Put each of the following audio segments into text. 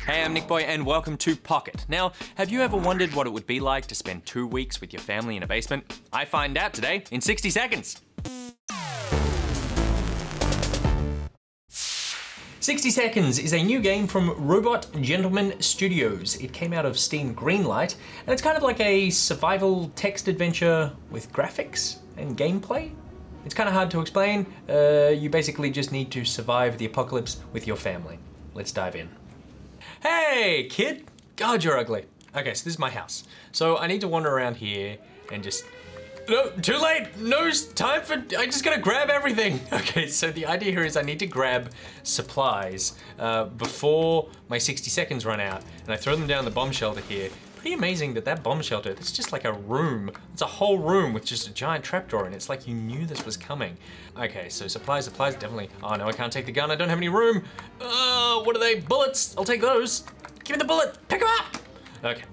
Hey, I'm NichBoy and welcome to Pocket. Now, have you ever wondered what it would be like to spend 2 weeks with your family in a basement? I find out today in 60 seconds. 60 Seconds is a new game from Robot Gentleman Studios. It came out of Steam Greenlight, and it's kind of like a survival text adventure with graphics and gameplay. It's kind of hard to explain. You basically just need to survive the apocalypse with your family. Let's dive in. Hey, kid! God, you're ugly. Okay, so this is my house. So I need to wander around here and just... No, too late! No time for... I just gotta grab everything! Okay, so the idea here is I need to grab supplies before my 60 seconds run out, and I throw them down the bomb shelter here. Pretty amazing that that bomb shelter, it's just like a room. It's a whole room with just a giant trapdoor, and it's like you knew this was coming. Okay, so supplies, definitely. Oh no, I can't take the gun, I don't have any room. What are they? Bullets, I'll take those. Give me the bullet, pick them up! Okay,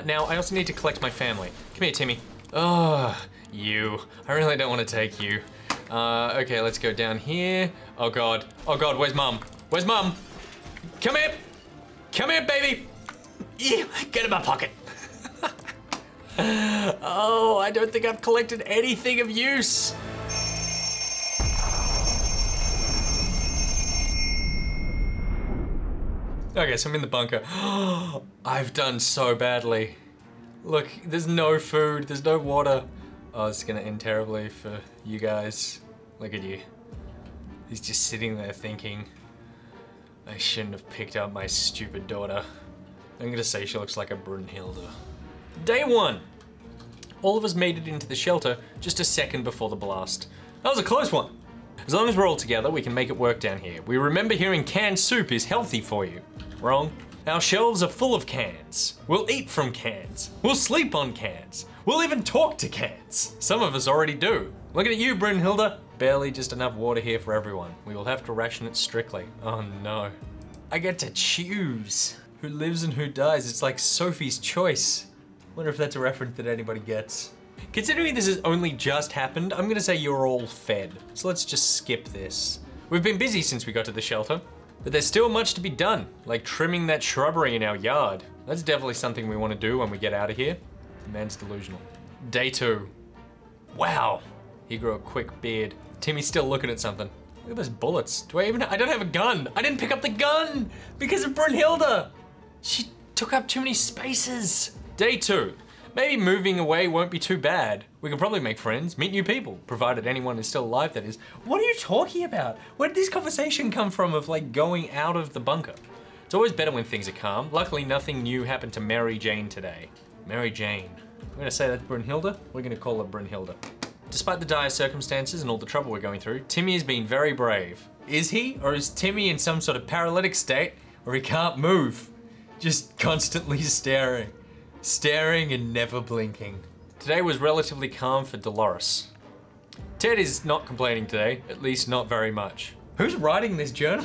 now I also need to collect my family. Come here, Timmy. Oh, you. I really don't want to take you. Okay, let's go down here. Oh God, where's mom? Where's mom? Come here. Come here, baby. Yeah, get in my pocket. Oh, I don't think I've collected anything of use. Okay, so I'm in the bunker. I've done so badly. Look, there's no food, there's no water. Oh, it's gonna end terribly for you guys. Look at you. He's just sitting there thinking, I shouldn't have picked up my stupid daughter. I'm gonna say she looks like a Brunhilde. Day 1. All of us made it into the shelter just a second before the blast. That was a close one. As long as we're all together, we can make it work down here. We remember hearing canned soup is healthy for you. Wrong. Our shelves are full of cans. We'll eat from cans. We'll sleep on cans. We'll even talk to cans. Some of us already do. Looking at you, Brunhilde. Barely just enough water here for everyone. We will have to ration it strictly. Oh no. I get to choose who lives and who dies. It's like Sophie's Choice. Wonder if that's a reference that anybody gets. Considering this has only just happened, I'm gonna say you're all fed. So let's just skip this. We've been busy since we got to the shelter, but there's still much to be done, like trimming that shrubbery in our yard. That's definitely something we wanna do when we get out of here. The man's delusional. Day 2. Wow, he grew a quick beard. Timmy's still looking at something. Look at those bullets. I don't have a gun. I didn't pick up the gun because of Brunhilde. She took up too many spaces. Day 2. Maybe moving away won't be too bad. We can probably make friends, meet new people, provided anyone is still alive, that is. What are you talking about? Where did this conversation come from of like going out of the bunker? It's always better when things are calm. Luckily, nothing new happened to Mary Jane today. Mary Jane. I'm gonna say that's Brunhilde. We're gonna call her Brunhilde. Despite the dire circumstances and all the trouble we're going through, Timmy has been very brave. Is he? Or is Timmy in some sort of paralytic state where he can't move? Just constantly staring. Staring and never blinking. Today was relatively calm for Dolores. Ted is not complaining today, at least not very much. Who's writing this journal?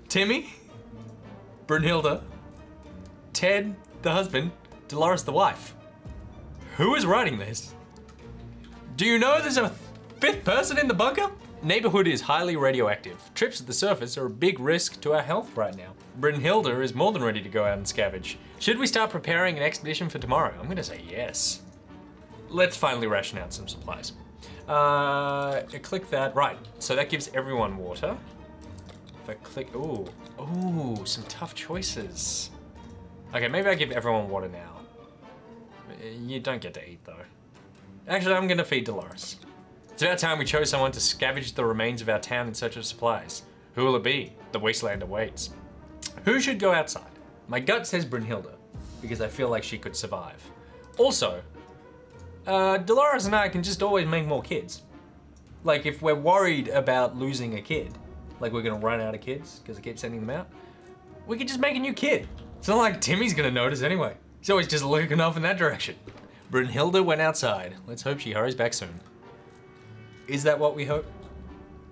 Timmy? Brunhilde? Ted, the husband? Dolores, the wife? Who is writing this? Do you know there's a 5th person in the bunker? Neighborhood is highly radioactive. Trips to the surface are a big risk to our health right now. Brunhilde is more than ready to go out and scavenge. Should we start preparing an expedition for tomorrow? I'm gonna say yes. Let's finally ration out some supplies. Click that, right. So that gives everyone water. If I click, ooh, some tough choices. Okay, maybe I give everyone water now. You don't get to eat though. Actually, I'm gonna feed Dolores. It's about time we chose someone to scavenge the remains of our town in search of supplies. Who will it be? The wasteland awaits. Who should go outside? My gut says Brunhilde, because I feel like she could survive. Also, Dolores and I can just always make more kids. Like if we're worried about losing a kid, like we're gonna run out of kids because I keep sending them out, we could just make a new kid. It's not like Timmy's gonna notice anyway. He's always just looking off in that direction. Brunhilde went outside. Let's hope she hurries back soon. Is that what we hope?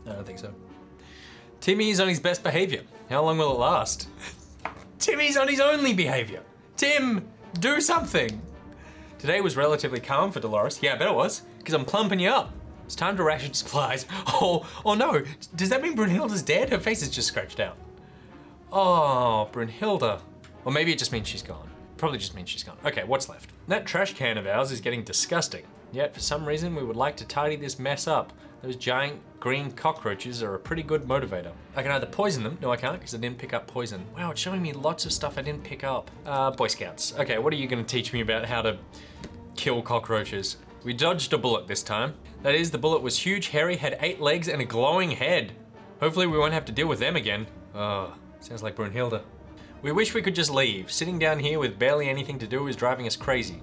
I don't think so. Timmy is on his best behavior. How long will it last? Timmy's on his only behavior. Tim, do something. Today was relatively calm for Dolores. Yeah, I bet it was, because I'm plumping you up. It's time to ration supplies. Oh no, does that mean Brunhilde's dead? Her face is just scratched out. Oh, Brunhilde. Or maybe it just means she's gone. Probably just means she's gone. Okay, what's left? That trash can of ours is getting disgusting. Yet for some reason we would like to tidy this mess up. Those giant green cockroaches are a pretty good motivator. I can either poison them. No, I can't because I didn't pick up poison. Wow, it's showing me lots of stuff I didn't pick up. Boy Scouts. Okay, what are you gonna teach me about how to kill cockroaches? We dodged a bullet this time. That is, the bullet was huge, hairy, had 8 legs and a glowing head. Hopefully we won't have to deal with them again. Oh, sounds like Brunhilde. We wish we could just leave. Sitting down here with barely anything to do is driving us crazy.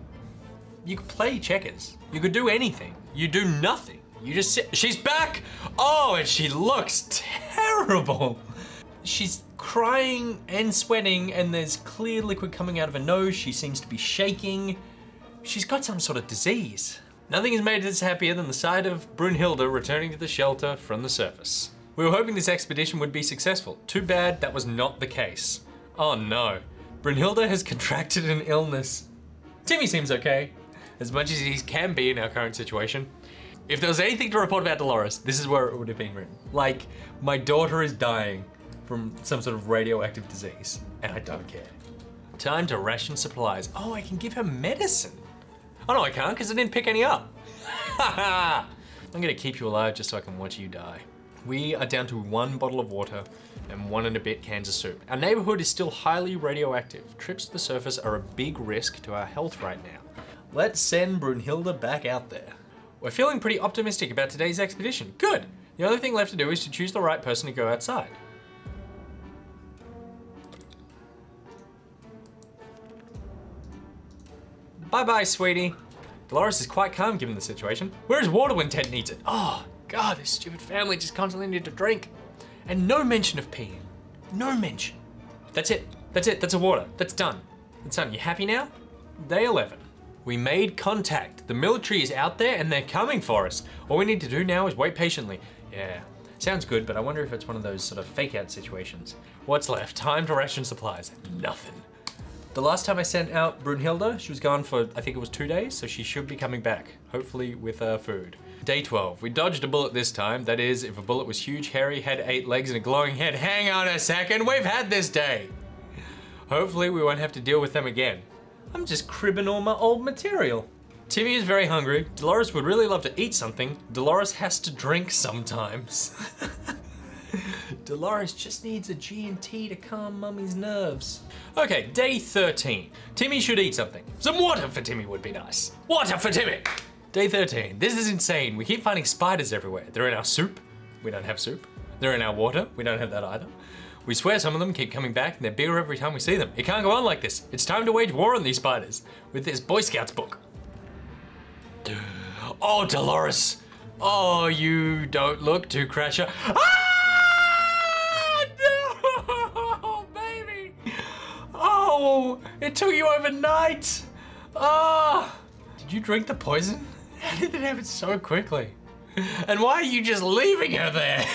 You could play checkers. You could do anything. You do nothing. You just sit. She's back! Oh, and she looks terrible. She's crying and sweating and there's clear liquid coming out of her nose. She seems to be shaking. She's got some sort of disease. Nothing has made us happier than the sight of Brunhilde returning to the shelter from the surface. We were hoping this expedition would be successful. Too bad that was not the case. Oh no. Brunhilde has contracted an illness. Timmy seems okay, as much as he can be in our current situation. If there was anything to report about Dolores, this is where it would have been written. Like, my daughter is dying from some sort of radioactive disease, and I don't care. Time to ration supplies. Oh, I can give her medicine. Oh no, I can't, because I didn't pick any up. I'm gonna keep you alive just so I can watch you die. We are down to 1 bottle of water and 1 and a bit cans of soup. Our neighborhood is still highly radioactive. Trips to the surface are a big risk to our health right now. Let's send Brunhilde back out there. We're feeling pretty optimistic about today's expedition. Good. The only thing left to do is to choose the right person to go outside. Bye-bye, sweetie. Dolores is quite calm given the situation. Where is water when Ted needs it? Oh, God, this stupid family just constantly need to drink. And no mention of peeing. No mention. That's it. That's it. That's a water. That's done. That's done. You happy now? Day 11. We made contact. The military is out there and they're coming for us. All we need to do now is wait patiently. Yeah, sounds good, but I wonder if it's one of those sort of fake out situations. What's left? Time to ration supplies. Nothing. The last time I sent out Brunhilde, she was gone for, I think it was 2 days, so she should be coming back, hopefully with food. Day 12. We dodged a bullet this time. That is, if a bullet was huge, hairy, had 8 legs and a glowing head. Hang on a second, we've had this day. Hopefully we won't have to deal with them again. I'm just cribbing all my old material. Timmy is very hungry. Dolores would really love to eat something. Dolores has to drink sometimes. Dolores just needs a G&T to calm Mummy's nerves. Okay, day 13. Timmy should eat something. Some water for Timmy would be nice. Water for Timmy! Day 13. This is insane. We keep finding spiders everywhere. They're in our soup. We don't have soup. They're in our water. We don't have that either. We swear some of them keep coming back and they're bigger every time we see them. It can't go on like this. It's time to wage war on these spiders with this Boy Scouts book. Oh, Dolores. Oh, you don't look too crasher. Ah! No, baby. Oh, it took you overnight. Ah. Did you drink the poison? How did it happen so quickly? And why are you just leaving her there?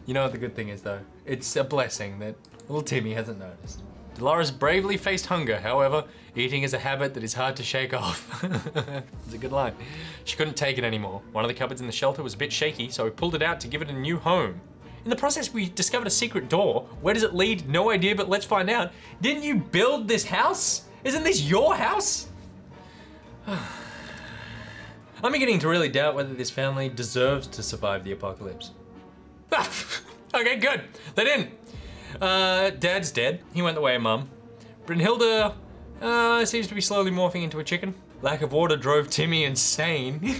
You know what the good thing is though? It's a blessing that little Timmy hasn't noticed. Dolores bravely faced hunger, however, eating is a habit that is hard to shake off. It's a good line. She couldn't take it anymore. One of the cupboards in the shelter was a bit shaky, so we pulled it out to give it a new home. In the process, we discovered a secret door. Where does it lead? No idea, but let's find out. Didn't you build this house? Isn't this your house? I'm beginning to really doubt whether this family deserves to survive the apocalypse. Okay, good. They didn't. Dad's dead. He went the way of Mum. Brunhilde seems to be slowly morphing into a chicken. Lack of water drove Timmy insane.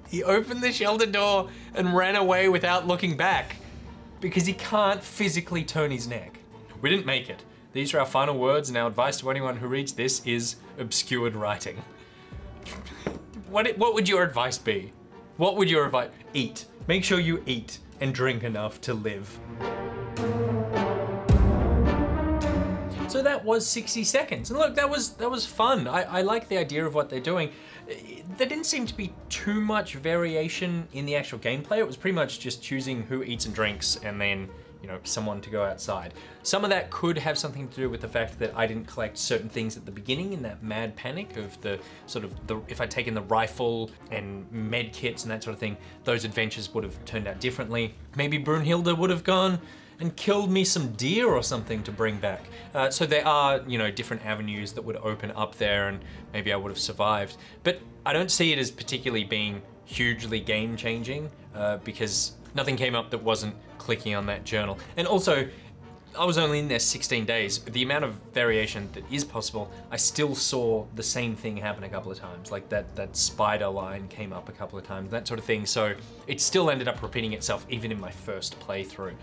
He opened the shelter door and ran away without looking back because he can't physically turn his neck. We didn't make it. These are our final words, and our advice to anyone who reads this is obscured writing. What would your advice be? What would your advice? Eat. Make sure you eat and drink enough to live. So that was 60 seconds. And look, that was fun. I like the idea of what they're doing. There didn't seem to be too much variation in the actual gameplay. It was pretty much just choosing who eats and drinks and then, you know, someone to go outside. Some of that could have something to do with the fact that I didn't collect certain things at the beginning in that mad panic of the sort of if I'd taken the rifle and med kits and that sort of thing, those adventures would have turned out differently. Maybe Brunhilde would have gone and killed me some deer or something to bring back. So there are, you know, different avenues that would open up there and maybe I would have survived. But I don't see it as particularly being hugely game changing because nothing came up that wasn't clicking on that journal. And also, I was only in there 16 days. The amount of variation that is possible, I still saw the same thing happen a couple of times. Like that spider line came up a couple of times, that sort of thing. So it still ended up repeating itself even in my first playthrough,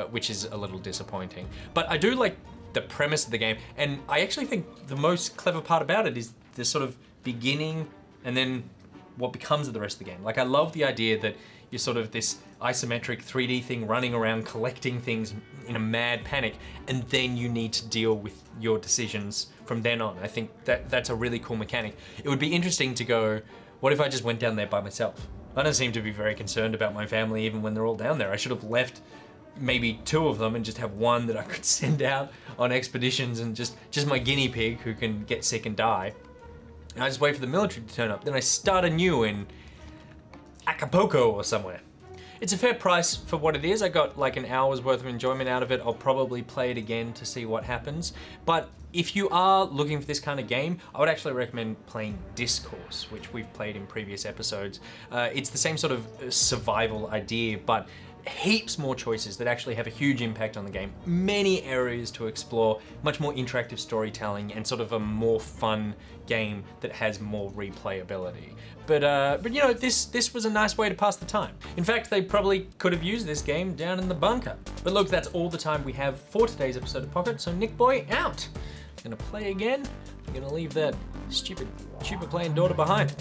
which is a little disappointing. But I do like the premise of the game, and I actually think the most clever part about it is the sort of beginning and then what becomes of the rest of the game. Like I love the idea that you're sort of this isometric 3D thing running around collecting things in a mad panic, and then you need to deal with your decisions from then on. I think that's a really cool mechanic. It would be interesting to go, what if I just went down there by myself? I don't seem to be very concerned about my family even when they're all down there. I should have left maybe 2 of them and just have one that I could send out on expeditions and just my guinea pig who can get sick and die. And I just wait for the military to turn up. Then I start anew in Acapulco or somewhere. It's a fair price for what it is. I got like an hour's worth of enjoyment out of it. I'll probably play it again to see what happens. But if you are looking for this kind of game, I would actually recommend playing Discourse, which we've played in previous episodes. It's the same sort of survival idea, but heaps more choices that actually have a huge impact on the game. Many areas to explore, much more interactive storytelling, and sort of a more fun game that has more replayability. But you know, this was a nice way to pass the time. In fact, they probably could have used this game down in the bunker. But look, that's all the time we have for today's episode of Pocket, so NichBoy out. I'm gonna play again. I'm gonna leave that stupid playing daughter behind.